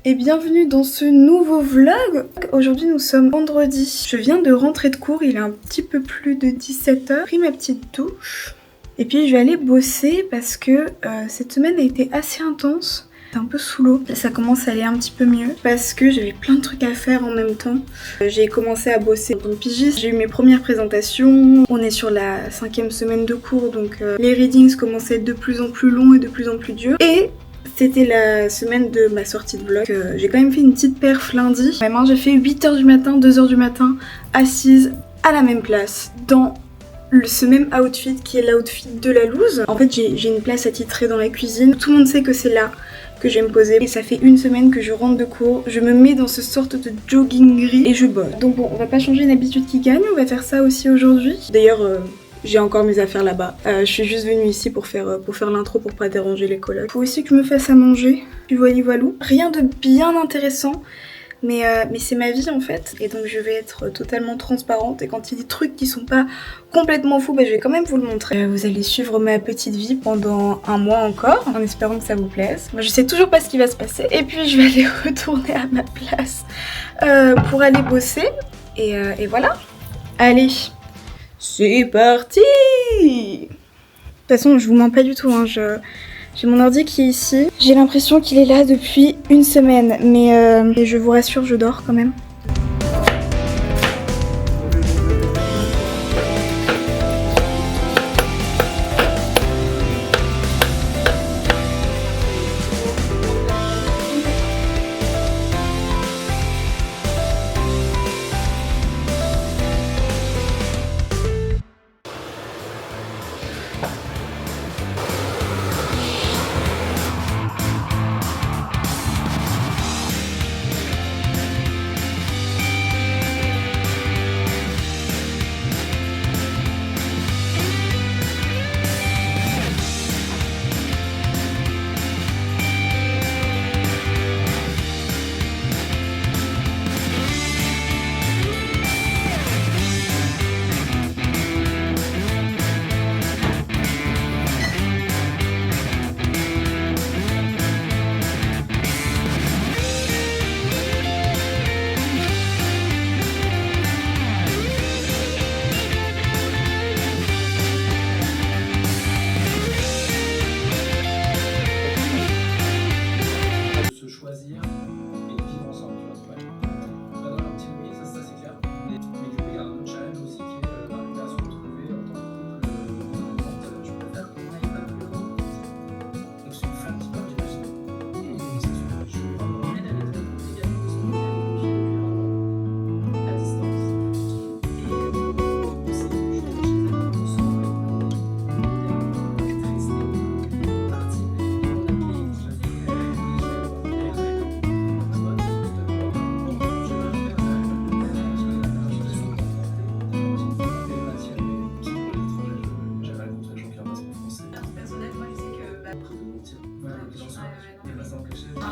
Et bienvenue dans ce nouveau vlog. Aujourd'hui nous sommes vendredi. Je viens de rentrer de cours, il est un petit peu plus de 17h. J'ai pris ma petite douche. Et puis je vais aller bosser parce que cette semaine a été assez intense. J'étais un peu sous l'eau. Là ça commence à aller un petit peu mieux parce que j'avais plein de trucs à faire en même temps. J'ai commencé à bosser en tant que pigiste. J'ai eu mes premières présentations. On est sur la 5e semaine de cours donc les readings commencent à être de plus en plus longs et de plus en plus durs. Et c'était la semaine de ma sortie de vlog. J'ai quand même fait une petite perf lundi. Vraiment, j'ai fait 8h du matin, 2h du matin, assise à la même place, dans ce même outfit qui est l'outfit de la loose. En fait, j'ai une place attitrée dans la cuisine. Tout le monde sait que c'est là que je vais me poser. Et ça fait une semaine que je rentre de cours. Je me mets dans ce sorte de jogging gris et je bosse. Donc bon, on va pas changer une habitude qui gagne. On va faire ça aussi aujourd'hui. D'ailleurs, j'ai encore mes affaires là-bas. Je suis juste venue ici pour faire l'intro pour pas déranger les colocs. Faut aussi que je me fasse à manger. Du voilou. Rien de bien intéressant. Mais c'est ma vie en fait. Et donc je vais être totalement transparente. Et quand il y a des trucs qui sont pas complètement fous, je vais quand même vous le montrer. Vous allez suivre ma petite vie pendant un mois encore. En espérant que ça vous plaise. Moi je sais toujours pas ce qui va se passer. Et puis je vais aller retourner à ma place pour aller bosser. Et voilà. Allez. C'est parti! De toute façon, je vous mens pas du tout, hein. J'ai mon ordi qui est ici. J'ai l'impression qu'il est là depuis une semaine, mais je vous rassure, je dors quand même.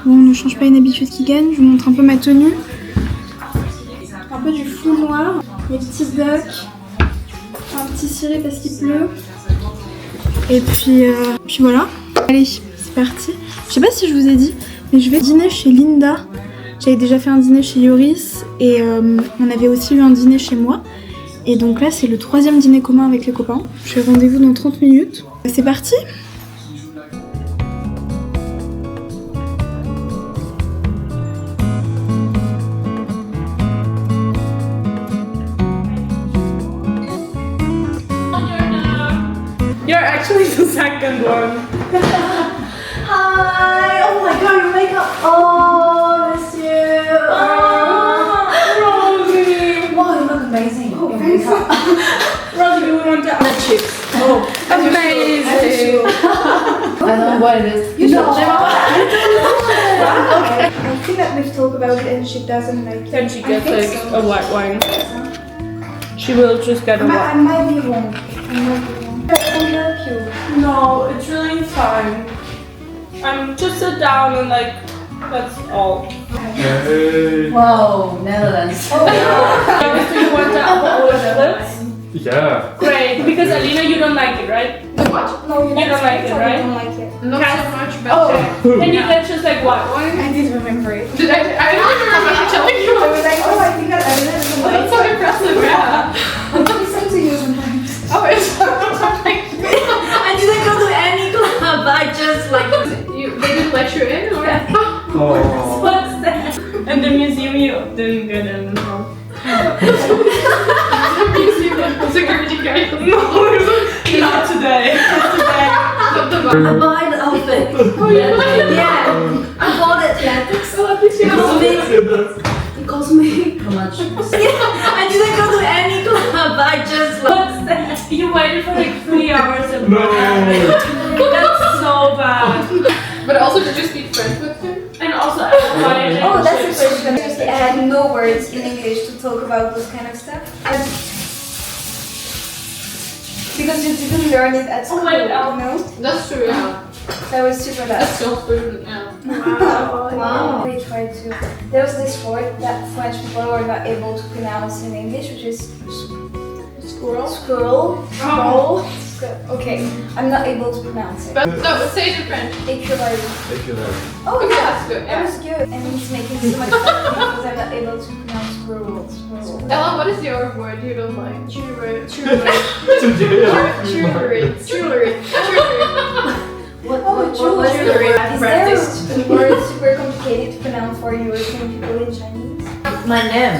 Bon, on ne change pas une habitude qui gagne, je vous montre un peu ma tenue. Un peu du flou noir, mes petits docks, un petit ciré parce qu'il pleut. Et puis voilà. Allez, c'est parti. Je sais pas si je vous ai dit, mais je vais dîner chez Linda. J'avais déjà fait un dîner chez Yoris et on avait aussi eu un dîner chez moi. Et donc là, c'est le 3e dîner commun avec les copains. Je fais rendez-vous dans 30 minutes. C'est parti! You're actually the second one. Hi! Oh my god, your makeup! Oh, miss you! Rosie! Wow, you look amazing. Oh, Your thanks. makeup. Rosie, we want to add chips. Oh, amazing! I don't know what it is. You know. Okay. I think that we've talked about it and she doesn't like it. Then she gets I like think so. a white wine. She will just get a I white. might be wrong. I might be wrong. I can help you. No, it's really fine. I'm just sit down and like, that's all. Whoa, Netherlands. Do you want the apple with Yeah. Great, because Alina, you don't like it, right? What? No, you don't like it, right? I don't like it. Not so much, but Oh, then you get just like what? I did remember. memory. Did I don't even remember telling you. I was like, oh, I think I remember something. That's so impressive, yeah. I'm listen to you sometimes. Oh, it's I didn't go to any club. I just like. they didn't let you in, or? Oh. What's that? And the museum you didn't get in. Museum security guard. No, not today. I buy the outfit. Oh, Yeah, I bought it. Yeah, it cost me how much? Yeah, I didn't go to any club. I just what's that? You waited for like 3 hours and No. that's so bad. But also, did you speak French with him? And also, why? Oh, that's the question. Seriously, I had no words in English to talk about this kind of stuff. Because you didn't learn it at school, Oh my you God. know? That's true, yeah. So I was super bad. That's so student, yeah. Wow. We tried to. There was this word that French people were not able to pronounce in English, which is Squirrel? squirrel. Squirrel. Okay, I'm not able to pronounce it. But no, say it in French. Écureuil. Écureuil. Oh Okay, yeah, that's good, that yeah. was good. And it's making so much fun because I'm not able to pronounce squirrel. Squirrel. Ella, what is your word you don't like? Churri. What jewelry. is there a word super complicated to pronounce for European people in Chinese? My name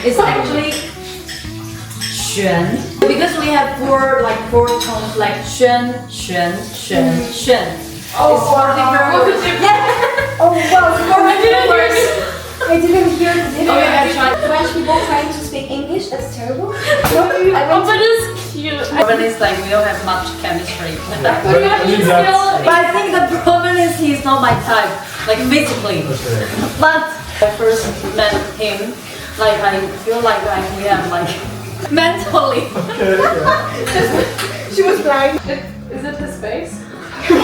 is actually Xuan because we have four tones like Xuan, Xuan, Xuan, Xuan. It's four different words. Oh wow, I didn't hear it. Oh, yeah, try. French people trying to speak English, that's terrible. Oh, but it's cute. Problem is like we don't have much chemistry. But you have to still. But I think the problem is he's not my type, like physically. Okay. But I first met him, like I feel like we have like mentally. She was blind. Is it his face? No,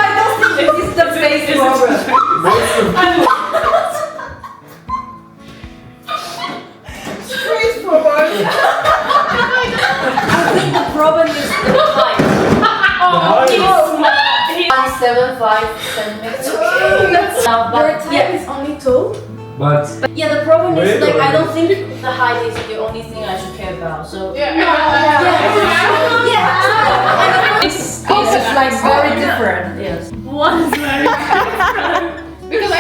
I don't think it's the face problem. I think the problem is the height. He's 1.75 centimeters. That's Now, your but type yeah, is only tall. But yeah, the problem is Wait, like I wait. don't think the height is the only thing I should care about. So Yeah. it's like very different. Yes. One is very different. Because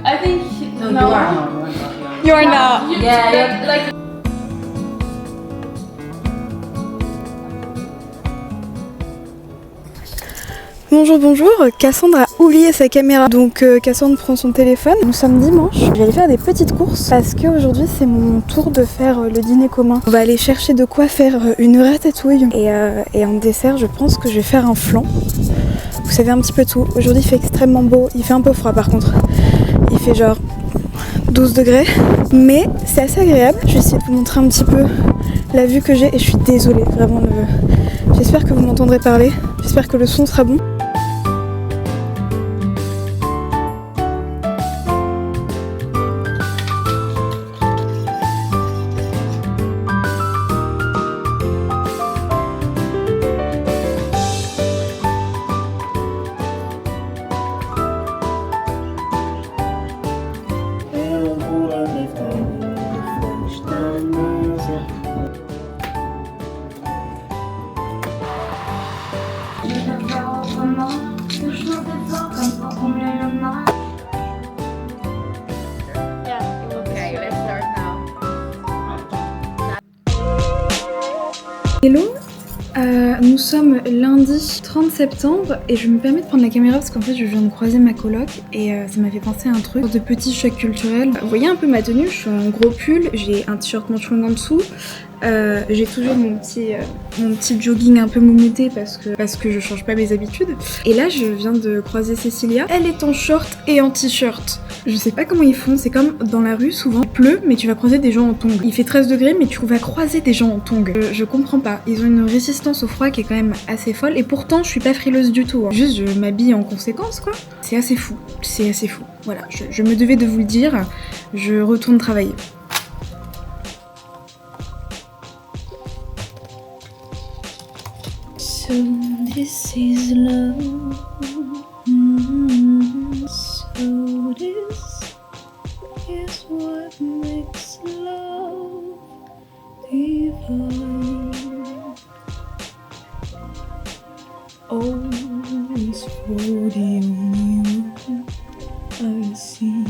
I think No, you are not. You're not. Yeah, like Bonjour, bonjour. Cassandre a oublié sa caméra, donc Cassandre prend son téléphone. Nous sommes dimanche. Je vais aller faire des petites courses parce qu'aujourd'hui c'est mon tour de faire le dîner commun. On va aller chercher de quoi faire une ratatouille et en dessert je pense que je vais faire un flan. Vous savez un petit peu tout. Aujourd'hui il fait extrêmement beau, il fait un peu froid par contre. Il fait genre 12 degrés, mais c'est assez agréable. Je vais essayer de vous montrer un petit peu la vue que j'ai et je suis désolée vraiment. J'espère que vous m'entendrez parler, j'espère que le son sera bon. Hello, nous sommes lundi 30 septembre et je me permets de prendre la caméra parce qu'en fait je viens de croiser ma coloc et ça m'a fait penser à un truc, de petit choc culturel. Vous voyez un peu ma tenue, je suis en gros pull, j'ai un t-shirt manche longue en dessous, j'ai toujours mon petit jogging un peu moumouté parce que je change pas mes habitudes. Et là je viens de croiser Cécilia, elle est en short et en t-shirt. Je sais pas comment ils font, c'est comme dans la rue souvent, il pleut mais tu vas croiser des gens en tongs. Il fait 13 degrés mais tu vas croiser des gens en tongs. Je comprends pas, ils ont une résistance au froid qui est quand même assez folle et pourtant je suis pas frileuse du tout. Hein. Juste je m'habille en conséquence quoi. C'est assez fou, c'est assez fou. Voilà, je me devais de vous le dire, je retourne travailler. So this is love. This is what makes love divine. Always for the only one I see.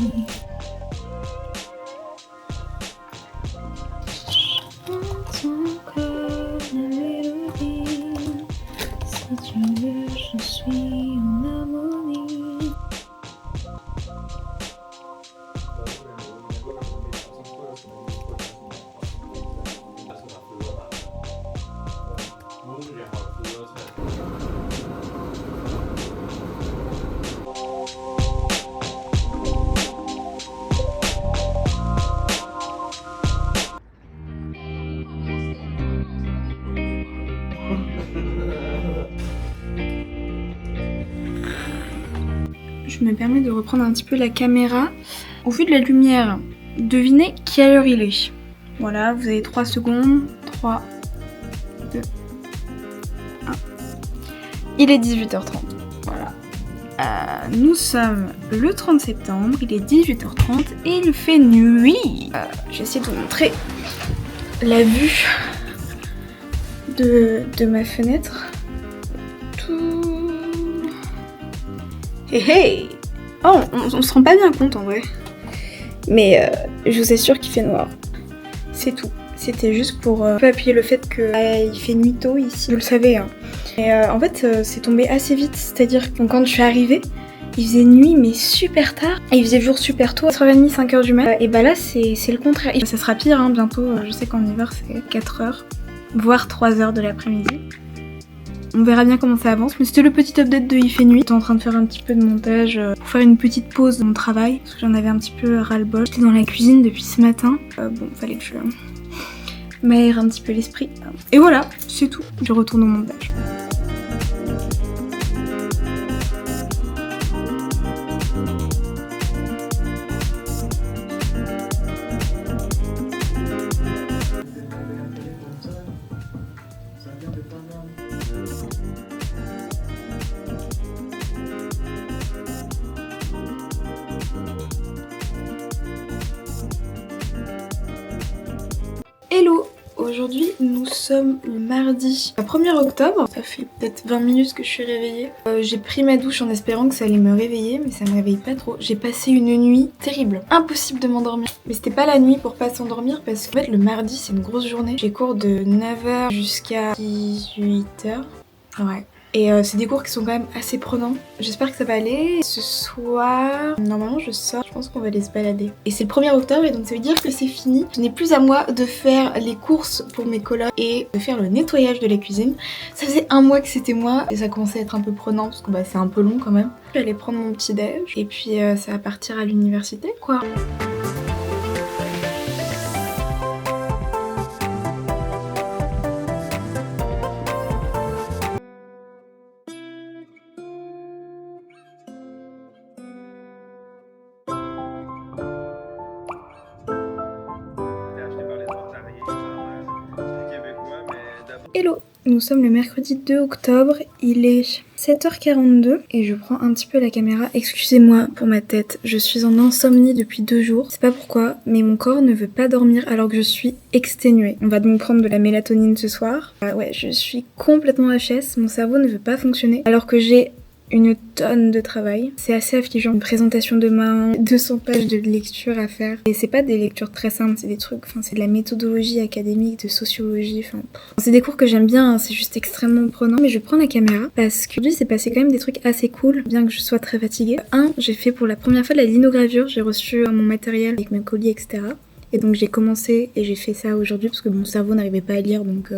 Ton corps, la mélodie. Si tu veux, je suis en harmonie. Je me permets de reprendre un petit peu la caméra. Au vu de la lumière, devinez quelle heure il est. Voilà, vous avez 3 secondes. 3, 2, 1. Il est 18h30. Voilà. Nous sommes le 30 septembre, il est 18h30 et il fait nuit. J'essaie de vous montrer la vue de ma fenêtre. Hey hey! Oh, on se rend pas bien compte en vrai. Mais je vous assure qu'il fait noir. C'est tout. C'était juste pour appuyer le fait qu'il fait nuit tôt ici. Vous le savez. Hein. Et en fait, c'est tombé assez vite. C'est-à-dire que quand je suis arrivée, il faisait nuit mais super tard. Et il faisait jour super tôt, 4h30, 5h du mat. Et bah là, c'est le contraire. Et ça sera pire hein, bientôt. Je sais qu'en hiver, c'est 4h, voire 3h de l'après-midi. On verra bien comment ça avance, mais c'était le petit update de Il fait nuit. J'étais en train de faire un petit peu de montage pour faire une petite pause dans mon travail, parce que j'en avais un petit peu ras-le-bol. J'étais dans la cuisine depuis ce matin. Bon, fallait que je m'aère un petit peu l'esprit. Et voilà, c'est tout. Je retourne au montage. Hello! Aujourd'hui nous sommes le mardi 1er octobre, ça fait peut-être 20 minutes que je suis réveillée. J'ai pris ma douche en espérant que ça allait me réveiller mais ça me réveille pas trop. J'ai passé une nuit terrible, impossible de m'endormir. Mais c'était pas la nuit pour pas s'endormir parce qu'en fait le mardi c'est une grosse journée. J'ai cours de 9h jusqu'à 18h. Ouais. Et c'est des cours qui sont quand même assez prenants. J'espère que ça va aller. Ce soir, normalement je sors, je pense qu'on va aller se balader. Et c'est le 1er octobre et donc ça veut dire que c'est fini. Ce n'est plus à moi de faire les courses pour mes colocs et de faire le nettoyage de la cuisine. Ça faisait un mois que c'était moi et ça commençait à être un peu prenant parce que bah, c'est un peu long quand même. Je vais aller prendre mon petit déj et puis ça va partir à l'université quoi. Hello, nous sommes le mercredi 2 octobre, il est 7h42 et je prends un petit peu la caméra. Excusez-moi pour ma tête, je suis en insomnie depuis 2 jours. C'est pas pourquoi, mais mon corps ne veut pas dormir alors que je suis exténuée. On va donc prendre de la mélatonine ce soir. Ouais, je suis complètement HS, mon cerveau ne veut pas fonctionner alors que j'ai une tonne de travail. C'est assez affligeant. Une présentation demain, 200 pages de lecture à faire. Et c'est pas des lectures très simples, c'est des trucs, c'est de la méthodologie académique, de sociologie, c'est des cours que j'aime bien, hein, c'est juste extrêmement prenant. Mais je prends la caméra parce que aujourd'hui c'est passé quand même des trucs assez cool, bien que je sois très fatiguée. J'ai fait pour la première fois de la linogravure, j'ai reçu mon matériel avec mes colis, etc. Et donc j'ai commencé et j'ai fait ça aujourd'hui parce que mon cerveau n'arrivait pas à lire, donc je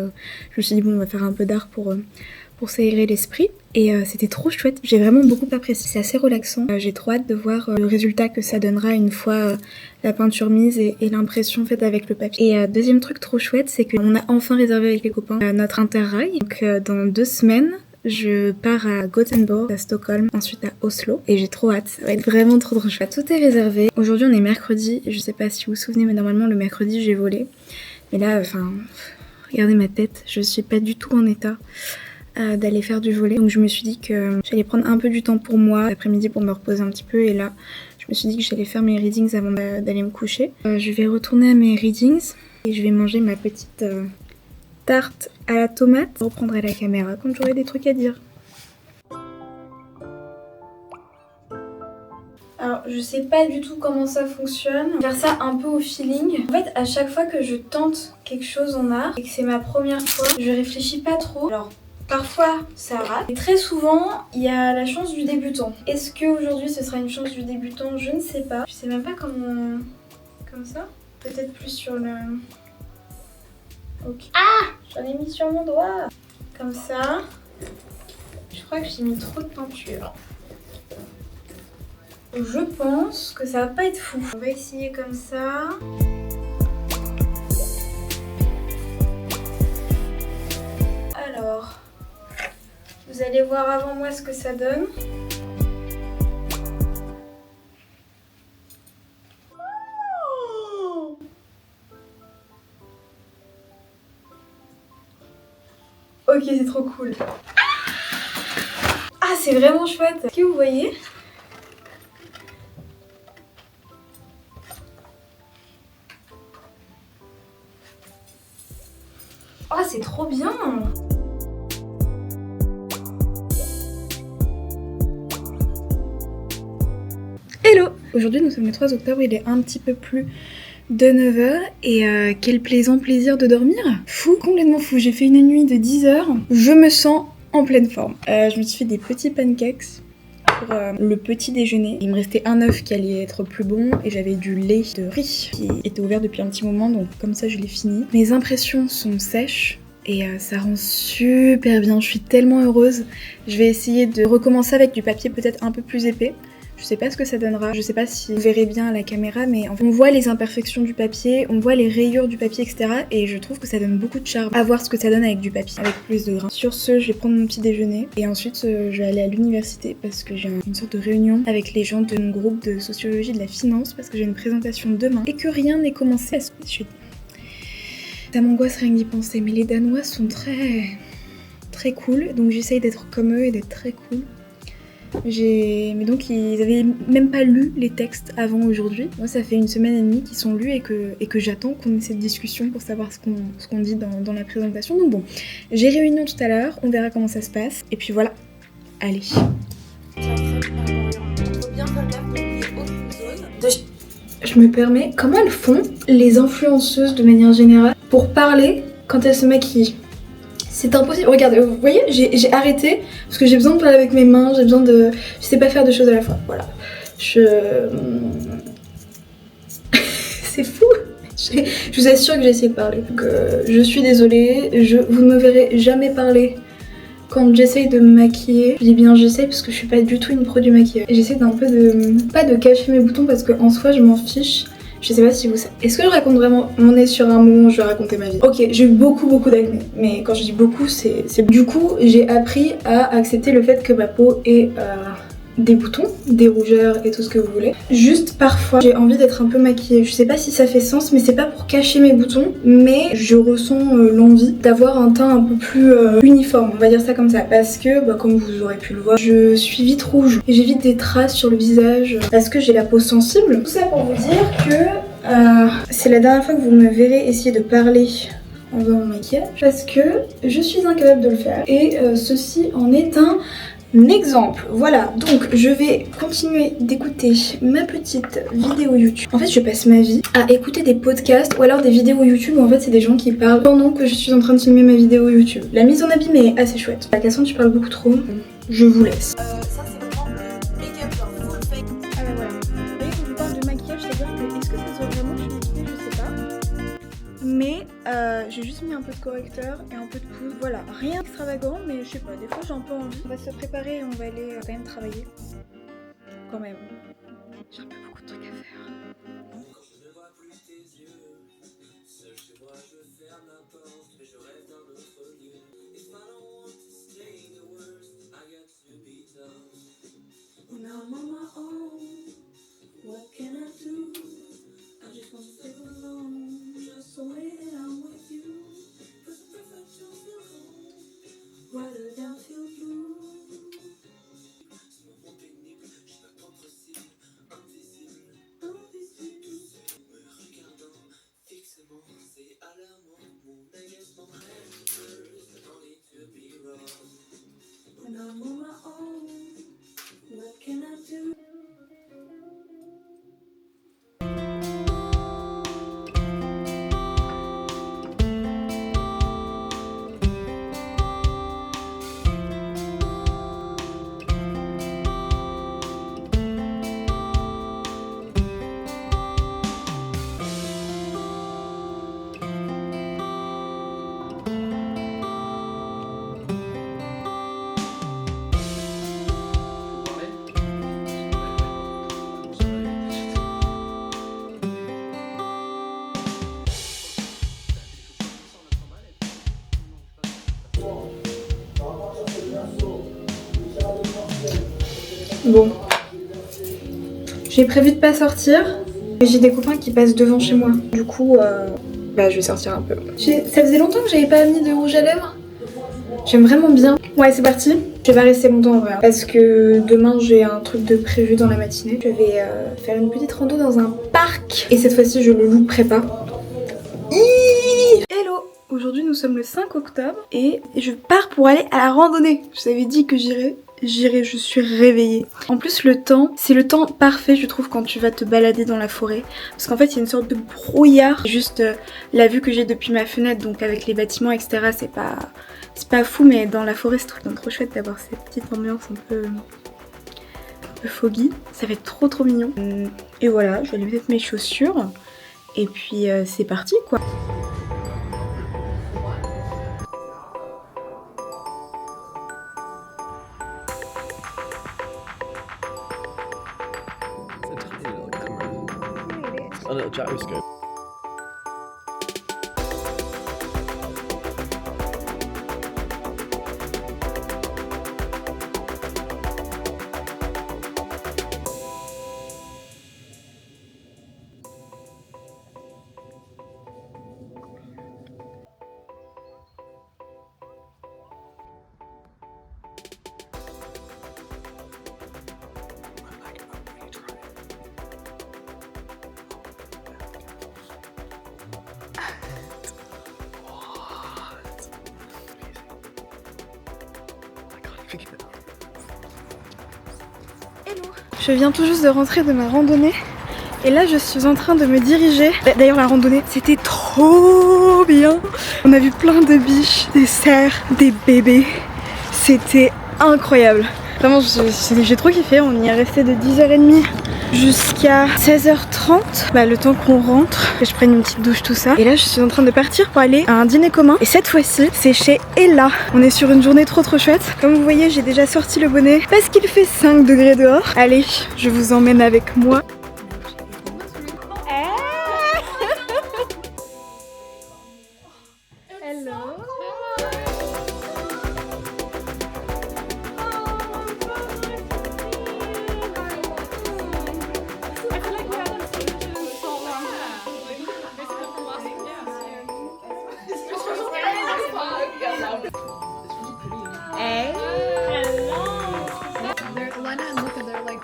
me suis dit bon on va faire un peu d'art pour s'aérer l'esprit. Et c'était trop chouette, j'ai vraiment beaucoup apprécié, c'est assez relaxant. J'ai trop hâte de voir le résultat que ça donnera une fois la peinture mise et l'impression faite avec le papier. Et deuxième truc trop chouette, c'est qu'on a enfin réservé avec les copains notre interrail. Donc dans 2 semaines, je pars à Gothenburg, à Stockholm, ensuite à Oslo et j'ai trop hâte, ça va être vraiment trop chouette. Tout est réservé. Aujourd'hui on est mercredi, je sais pas si vous vous souvenez mais normalement le mercredi j'ai volé. Mais là, regardez ma tête, je suis pas du tout en état d'aller faire du volley. Donc je me suis dit que j'allais prendre un peu du temps pour moi l'après-midi pour me reposer un petit peu et là je me suis dit que j'allais faire mes readings avant d'aller me coucher. Je vais retourner à mes readings et je vais manger ma petite tarte à la tomate. Je reprendrai la caméra quand j'aurai des trucs à dire. Alors je sais pas du tout comment ça fonctionne, faire ça un peu au feeling. En fait à chaque fois que je tente quelque chose en art et que c'est ma première fois, je réfléchis pas trop. Alors parfois ça rate, et très souvent il y a la chance du débutant. Est-ce qu'aujourd'hui ce sera une chance du débutant? Je ne sais pas. Je sais même pas comment... Comme ça? Peut-être plus sur le... Ok. Ah! J'en ai mis sur mon doigt. Comme ça. Je crois que j'ai mis trop de peinture. Je pense que ça va pas être fou. On va essayer comme ça. Alors, vous allez voir avant moi ce que ça donne. Oh, ok, c'est trop cool. Ah, c'est vraiment chouette. Est-ce que vous voyez ? Oh, c'est trop bien! Hello! Aujourd'hui nous sommes le 3 octobre, il est un petit peu plus de 9h et quel plaisant plaisir de dormir! Fou, complètement fou, j'ai fait une nuit de 10h, je me sens en pleine forme. Je me suis fait des petits pancakes pour le petit déjeuner. Il me restait un œuf qui allait être plus bon et j'avais du lait de riz qui était ouvert depuis un petit moment, donc comme ça je l'ai fini. Mes impressions sont sèches et ça rend super bien, je suis tellement heureuse. Je vais essayer de recommencer avec du papier peut-être un peu plus épais. Je sais pas ce que ça donnera, je sais pas si vous verrez bien à la caméra, mais on voit les imperfections du papier, on voit les rayures du papier, etc. Et je trouve que ça donne beaucoup de charme à voir ce que ça donne avec du papier, avec plus de grains. Sur ce, je vais prendre mon petit déjeuner et ensuite je vais aller à l'université parce que j'ai une sorte de réunion avec les gens de mon groupe de sociologie de la finance parce que j'ai une présentation demain et que rien n'est commencé à ce que je suis... Ça m'angoisse rien que d'y penser, mais les Danois sont très cool, donc j'essaye d'être comme eux et d'être très cool. Mais donc ils avaient même pas lu les textes avant aujourd'hui. Moi ça fait une semaine et demie qu'ils sont lus et que j'attends qu'on ait cette discussion pour savoir ce qu'on dit dans la présentation. Donc bon, j'ai réunion tout à l'heure, on verra comment ça se passe. Et puis voilà, allez. Je me permets, comment elles font les influenceuses de manière générale pour parler quand elles se maquillent? C'est impossible. Regardez, vous voyez, j'ai arrêté parce que j'ai besoin de parler avec mes mains, j'ai besoin de... Je sais pas faire deux choses à la fois, voilà. C'est fou. Je vous assure que j'ai essayé de parler. Donc, je suis désolée, vous ne me verrez jamais parler quand j'essaye de me maquiller. Je dis bien j'essaye parce que je suis pas du tout une pro du maquillage. J'essaie d'un peu de... pas de cacher mes boutons parce qu'en soi je m'en fiche. Je sais pas si vous savez. Est-ce que je raconte vraiment? On est sur un moment où je vais raconter ma vie. Ok, j'ai eu beaucoup d'acné. Mais quand je dis beaucoup, c'est... Du coup, j'ai appris à accepter le fait que ma peau est... des boutons, des rougeurs et tout ce que vous voulez. Juste parfois j'ai envie d'être un peu maquillée. Je sais pas si ça fait sens, mais c'est pas pour cacher mes boutons, mais je ressens l'envie d'avoir un teint un peu plus uniforme, on va dire ça comme ça, parce que comme vous aurez pu le voir, je suis vite rouge et j'ai vite des traces sur le visage parce que j'ai la peau sensible. Tout ça pour vous dire que c'est la dernière fois que vous me verrez essayer de parler en faisant mon maquillage parce que je suis incapable de le faire et ceci en est un exemple. Voilà, donc je vais continuer d'écouter ma petite vidéo YouTube. En fait je passe ma vie à écouter des podcasts ou alors des vidéos YouTube où en fait c'est des gens qui parlent pendant que je suis en train de filmer ma vidéo YouTube. La mise en abîme est assez chouette. La Cassandre, tu parles beaucoup trop, je vous laisse. Ça c'est vraiment make-up genre full fake. Ah bah voilà, vous voyez quand je parle de maquillage, c'est-à-dire que est-ce que ça se voit vraiment que je suis maquillée, je sais pas. Mais j'ai juste mis un peu de correcteur et un peu de poudre, voilà, rien d'extravagant, mais je sais pas, des fois j'ai un peu envie. On va se préparer et on va aller quand même travailler. Quand même, j'ai un peu beaucoup de trucs à faire. Bon. J'ai prévu de pas sortir, mais j'ai des copains qui passent devant chez moi. Du coup, bah je vais sortir un peu. Ça faisait longtemps que j'avais pas mis de rouge à lèvres. J'aime vraiment bien. Ouais, c'est parti. Je vais pas rester longtemps en vrai. Parce que demain j'ai un truc de prévu dans la matinée. Je vais faire une petite rando dans un parc. Et cette fois-ci je le louperai pas. Hello! Aujourd'hui nous sommes le 5 octobre et je pars pour aller à la randonnée. Je vous avais dit que j'irais, je suis réveillée. En plus le temps, c'est le temps parfait je trouve quand tu vas te balader dans la forêt. Parce qu'en fait il y a une sorte de brouillard. Juste la vue que j'ai depuis ma fenêtre, donc avec les bâtiments etc, c'est pas fou, mais dans la forêt c'est tout le temps trop chouette d'avoir cette petite ambiance un peu foggy. Ça va être trop mignon. Et voilà, je vais aller mettre mes chaussures. Et puis c'est parti quoi. A little gyroscope. Je viens tout juste de rentrer de ma randonnée et là je suis en train de me diriger. D'ailleurs la randonnée c'était trop bien. On a vu plein de biches, des cerfs, des bébés. C'était incroyable. Vraiment j'ai trop kiffé, on y est resté de 10h30 jusqu'à 16h30. Bah, le temps qu'on rentre, que je prenne une petite douche tout ça. Et là je suis en train de partir pour aller à un dîner commun. Et cette fois-ci c'est chez Ella. On est sur une journée trop chouette. Comme vous voyez j'ai déjà sorti le bonnet parce qu'il fait 5 degrés dehors. Allez, je vous emmène avec moi. Lena and Luca, they're like,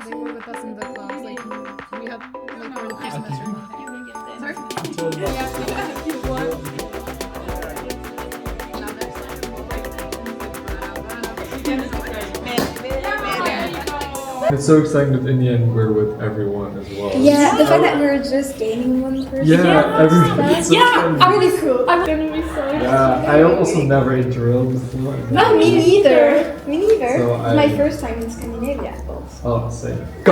they were with us in the class. Like, we have, like, we're the first semester. Sorry? It's so exciting that in the end we're with everyone as well. Yeah, the fact that we're just gaining one person. Yeah, everyone. It's so fun. I'm really cool. I'm gonna be so Yeah, I also never interrailed before. No, me neither. Me neither. So It's my first time in Scandinavia. Oh, same. I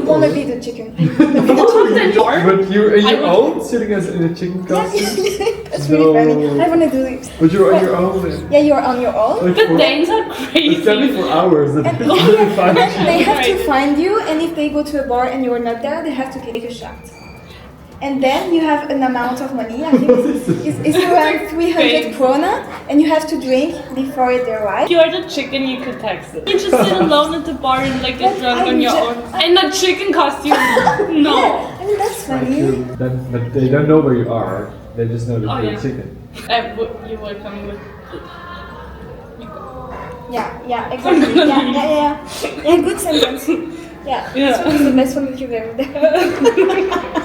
wanna be the chicken. But you're in your own, sitting as in a chicken costume? That's really funny. I wanna do it. But you're on your own. Yeah, you're on your own. Like The for- Danes are It's crazy. 24 hours. That And they find they you. have to find you, and if they go to a bar and you're not there, they have to take a shot. And then you have an amount of money, I think it's around 300 krona, and you have to drink before they arrive. If you are the chicken, you could text it. You just sit alone at the bar and like get drunk on your own. In a chicken costume. No. Yeah, I mean that's funny. But they don't know where you are. They just know that Oh, you're yeah. a chicken. You were coming with. Yeah, exactly. Yeah, good sentence. Yeah, this one is the best one that you've ever done.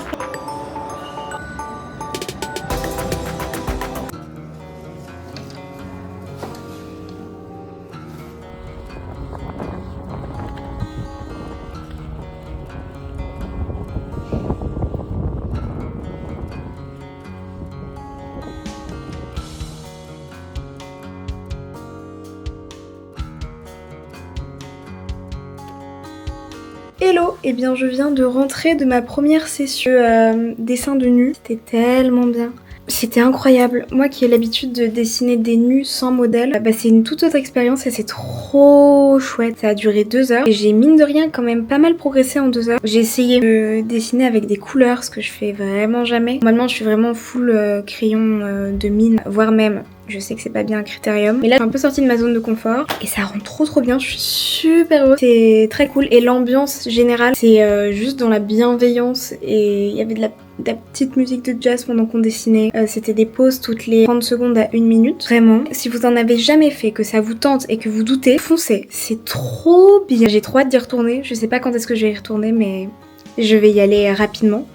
Hello, eh bien je viens de rentrer de ma première session dessin de nu. C'était tellement bien. C'était incroyable. Moi qui ai l'habitude de dessiner des nus sans modèle, bah c'est une toute autre expérience et c'est trop chouette. Ça a duré 2 heures et j'ai mine de rien quand même pas mal progressé en 2 heures. J'ai essayé de dessiner avec des couleurs, ce que je fais vraiment jamais. Normalement je suis vraiment full crayon de mine, voire même... Je sais que c'est pas bien un critérium, mais là je suis un peu sortie de ma zone de confort et ça rend trop bien, je suis super heureuse, c'est très cool et l'ambiance générale c'est juste dans la bienveillance et il y avait de la petite musique de jazz pendant qu'on dessinait, c'était des pauses toutes les 30 secondes à 1 minute, vraiment. Si vous en avez jamais fait, que ça vous tente et que vous doutez, foncez, c'est trop bien. J'ai trop hâte d'y retourner, je sais pas quand est-ce que je vais y retourner mais je vais y aller rapidement.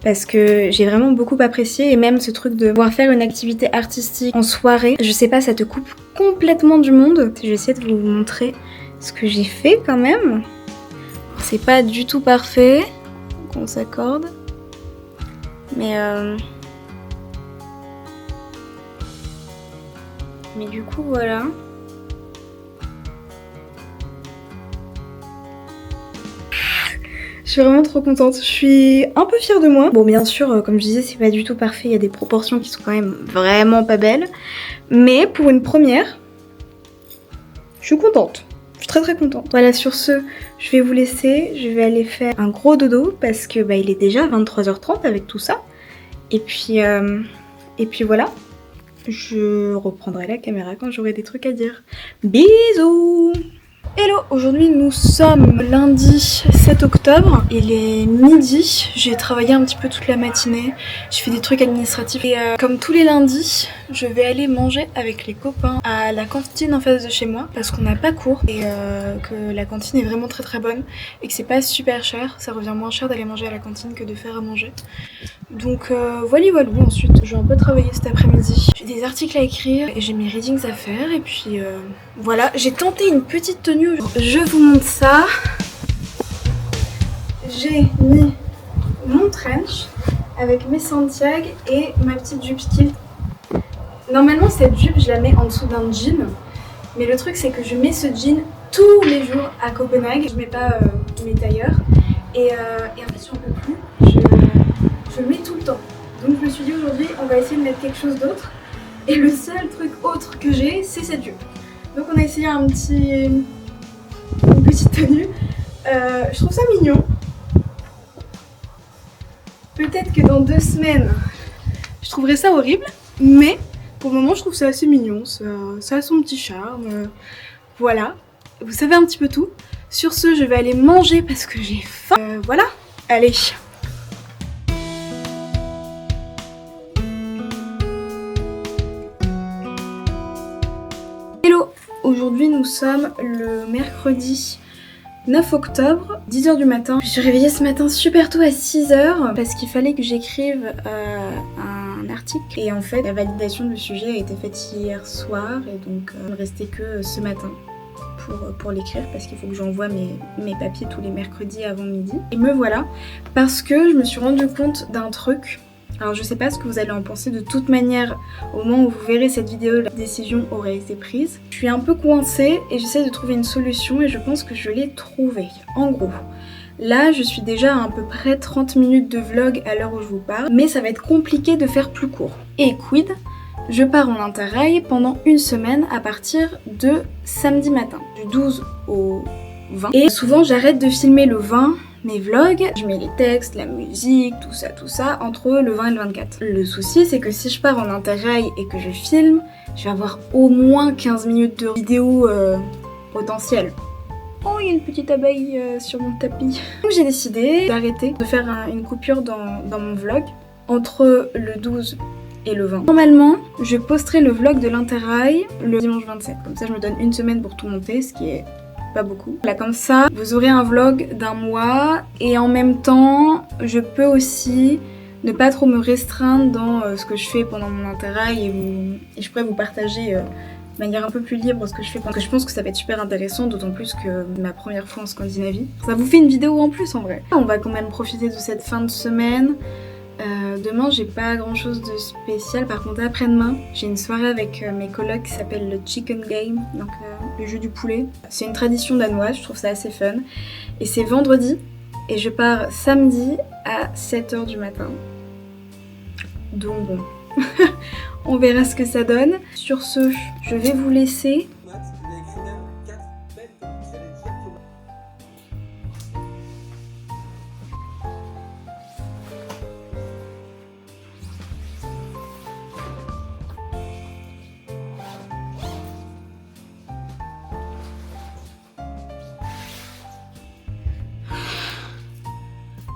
Parce que j'ai vraiment beaucoup apprécié et même ce truc de pouvoir faire une activité artistique en soirée, je sais pas, ça te coupe complètement du monde. Je vais essayer de vous montrer ce que j'ai fait quand même. C'est pas du tout parfait, qu'on s'accorde, mais du coup voilà. Je suis vraiment trop contente, je suis un peu fière de moi. Bon bien sûr, comme je disais, c'est pas du tout parfait, il y a des proportions qui sont quand même vraiment pas belles. Mais pour une première, je suis contente. Je suis très contente. Voilà, sur ce, je vais vous laisser, je vais aller faire un gros dodo parce que bah, il est déjà 23h30 avec tout ça. Et puis voilà, je reprendrai la caméra quand j'aurai des trucs à dire. Bisous! Hello, aujourd'hui nous sommes lundi 7 octobre, il est midi, j'ai travaillé un petit peu toute la matinée, j'ai fait des trucs administratifs et comme tous les lundis, je vais aller manger avec les copains à la cantine en face de chez moi parce qu'on n'a pas cours et que la cantine est vraiment très bonne et que c'est pas super cher, ça revient moins cher d'aller manger à la cantine que de faire à manger. Donc voilà, ensuite je vais un peu travailler cet après-midi, j'ai des articles à écrire et j'ai mes readings à faire et puis voilà, j'ai tenté une petite tenue. Je vous montre ça. J'ai mis mon trench avec mes Santiago et ma petite jupe kilt. Normalement cette jupe je la mets en dessous d'un jean, mais le truc c'est que je mets ce jean tous les jours à Copenhague. Je mets pas mes tailleurs et en fait j'en peux plus, je le mets tout le temps. Donc je me suis dit aujourd'hui on va essayer de mettre quelque chose d'autre et le seul truc autre que j'ai c'est cette jupe. Donc on a essayé une petite tenue, je trouve ça mignon. Peut-être que dans 2 semaines, je trouverai ça horrible, mais pour le moment je trouve ça assez mignon, ça a son petit charme, voilà. Vous savez un petit peu tout. Sur ce, je vais aller manger parce que j'ai faim, voilà, allez. Hello! Aujourd'hui nous sommes le mercredi 9 octobre, 10h du matin. Je me suis réveillée ce matin super tôt à 6h parce qu'il fallait que j'écrive un article. Et en fait la validation du sujet a été faite hier soir et donc il ne me restait que ce matin pour l'écrire parce qu'il faut que j'envoie mes papiers tous les mercredis avant midi. Et me voilà parce que je me suis rendu compte d'un truc. Alors je sais pas ce que vous allez en penser, de toute manière au moment où vous verrez cette vidéo la décision aurait été prise. Je suis un peu coincée et j'essaie de trouver une solution et je pense que je l'ai trouvée. En gros, là je suis déjà à peu près 30 minutes de vlog à l'heure où je vous parle, mais ça va être compliqué de faire plus court. Et quid ? Je pars en interrail pendant 1 semaine à partir de samedi matin, du 12 au 20. Et souvent j'arrête de filmer le 20, mes vlogs, je mets les textes, la musique, tout ça, entre le 20 et le 24. Le souci c'est que si je pars en interrail et que je filme, je vais avoir au moins 15 minutes de vidéo potentielle. Oh, il y a une petite abeille sur mon tapis. Donc j'ai décidé d'arrêter de faire une coupure dans mon vlog entre le 12 et le 20. Normalement, je posterai le vlog de l'interrail le dimanche 27. Comme ça, je me donne 1 semaine pour tout monter, ce qui est pas beaucoup. Là, comme ça, vous aurez un vlog d'1 mois et en même temps, je peux aussi ne pas trop me restreindre dans ce que je fais pendant mon interrail et je pourrais vous partager de manière un peu plus libre ce que je fais parce que je pense que ça va être super intéressant, d'autant plus que ma première fois en Scandinavie. Ça vous fait une vidéo en plus en vrai. On va quand même profiter de cette fin de semaine. Demain j'ai pas grand chose de spécial, par contre après-demain j'ai une soirée avec mes colocs qui s'appelle le Chicken Game, donc le jeu du poulet. C'est une tradition danoise, je trouve ça assez fun. Et c'est vendredi et je pars samedi à 7h du matin. Donc bon, On verra ce que ça donne. Sur ce, je vais vous laisser.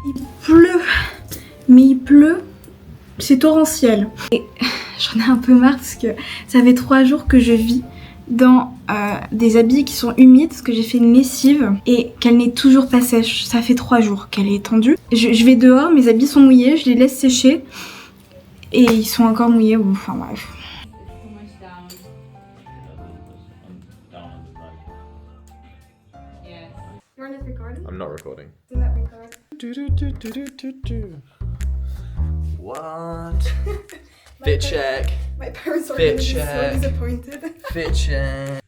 Il pleut, mais il pleut, c'est torrentiel. Et j'en ai un peu marre parce que ça fait 3 jours que je vis dans des habits qui sont humides parce que j'ai fait une lessive et qu'elle n'est toujours pas sèche. Ça fait 3 jours qu'elle est tendue. Je vais dehors, mes habits sont mouillés, je les laisse sécher et ils sont encore mouillés. Enfin bref. You're not recording? I'm not recording. Do not record. What? Fit check. My parents are Fit gonna be so check. disappointed. Fit check.